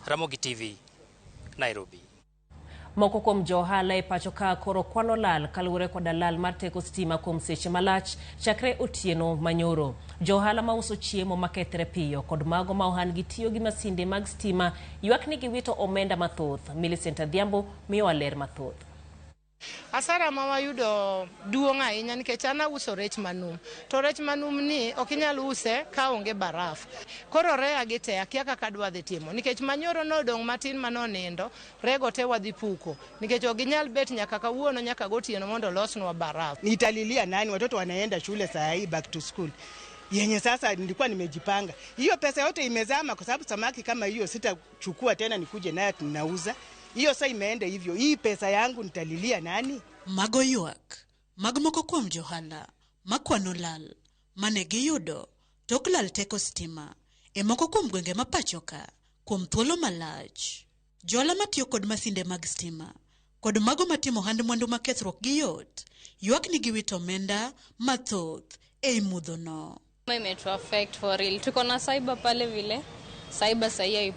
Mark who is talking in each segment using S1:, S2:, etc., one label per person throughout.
S1: Ramogi TV, Nairobi.
S2: Moko kuom ohala e pacho ka koro kwano lal kaluwore koda lal mar teko sitima kuom seche malach chakre otieno manyoro. Ohala ma uso chiemo makethre piyo kod mago ma ohandgi tiyo gi masinde mag sitima ywak ni giwito omenda mathoth. Millicent Adhiambo miyo ler mathoth.
S3: Asara ma wayudo duong' ahinya nikech an auso rech manum. To rech manum ni ok inyal use ka onge baraf. Koro rea gi te akia kaka dwa dhi timo nikech manyoro no dong' matin manonindo, rego te wadhi puko. Nikech ok inyal bet nyaka kawuono nyaka gotieno mondo losnwa baraf.
S4: Nitalilia nani? Watoto wanaenda shule saa hii, back to school. Yenye sasa nilikuwa nimejipanga. Hiyo pesa yote imezama kwa sababu samaki kama hiyo sitachukua tena nikuje naye tunauza. Hiyo sasa imeenda hivyo. Hii pesa yangu nitalilia nani?
S5: Mago ywak, Moko kuom ohala, makwano lal, mane giyudo tok lal teko sitima, e moko kuom gwenge mapachoka, kuom thuolo malach. Johala matiyo kod masinde mag sitima, kod mago matimo ohand mwandu makethruok gi yot, ywak ni giwito omenda mathoth e mudho no.
S6: Imetu affect for real. Tuko na cyber pale vile. Cyber sahi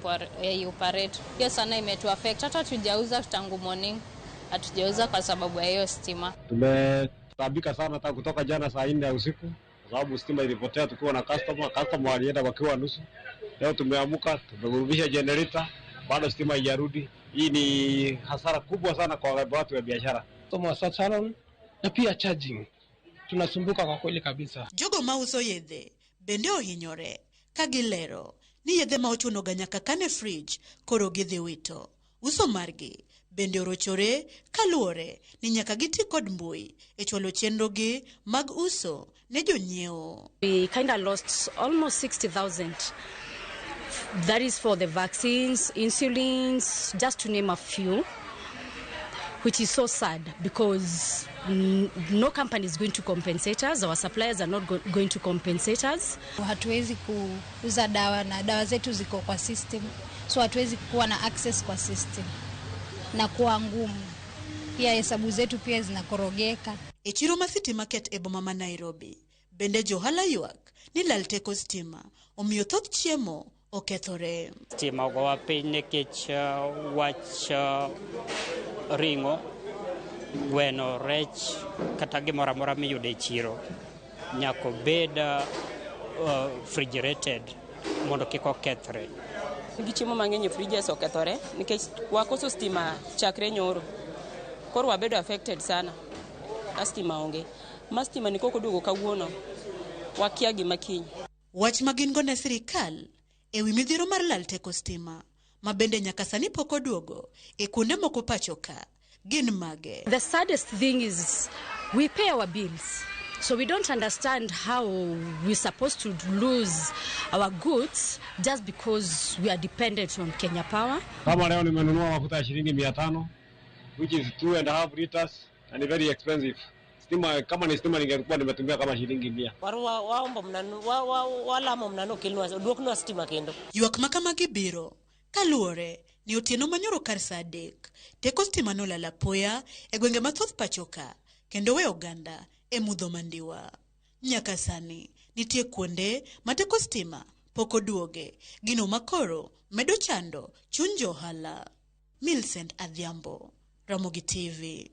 S6: operate. Hiyo sana imetu affect. Hata tujauza tangu morning. Hatujauza kwa sababu ya hiyo stima.
S7: Tumetabika sana hata kutoka jana saa 4 ya usiku kwa sababu stima ilipotea tukiwa na customer walienda wakiwa nusu. Leo tumeamuka, tumerudisha generator, bado stima haijarudi. Hii ni hasara kubwa sana kwa watu wa biashara.
S8: Toma salon na pia charging. Tunasumbuka kwa kweli kabisa.
S5: Jogo mauso yedhe bende ohinyore kagilero ni yedhe ma ochuno ga nyaka kane fridge koro gidhi wito. Uso margi bende orochore kaluore ni nyaka giti kod mbui e chwalo chenro gi mag uso ne jonyiewo.
S9: We kind of lost almost 60,000. That is for the vaccines, insulins, just to name a few, which is so sad because no company is going to compensate us. Our suppliers are not going to compensate us.
S10: Hatuwezi kuuza dawa na dawa zetu ziko kwa system. So hatuwezi kuwa na access kwa system. Na kuwa ngumu. Pia hesabu zetu pia zinakorogeka.
S5: E chiro ma City Market e boma ma Nairobi. Bende johala ywak ni lal teko sitima omiyo thoth chiemo okethore.
S11: Stima ogowa piny nikech wach ringo, gweno, rech kata gimoro amora miyudo e chiro nyaka bed refrigerated mondo kik okethre.
S12: Gichiemo mang'eny e fridges okethore nikech wakoso stima chakre nyoro. Koro wabedo affected sana. Stima onge. Ma stima ni koko duogo kawuono. Wakia gima kiny.
S5: Wach magin go ne sirikal ewi midhiro mar lal teko sitima ma bende nyaka sani pok oduogo e kuonde moko pachoka gin mage.
S9: The saddest thing is we pay our bills. So we don't understand how we're supposed to lose our goods just because we are dependent on Kenya Power.
S7: Kama leo nimenunua mafuta ya shilingi 500, which is 2.5 liters and very expensive. Stima kama ni stima ningekuwa nimetumia kama shilingi 100.
S12: Waomba mnanu walamo mnano kilwa duokno stima kendo.
S5: Ywak makama gibiro kaluore ni otieno manyoro kar saa 3 teko sitima nolala poya e gwenge mathoth pachoka kendo we oganda e mudho mandiwa. Nyaka sani nitie kuonde ma teko sitima pok oduoge, gino makoro medo chando chuny johala. Millicent Adhiambo, Ramogi TV.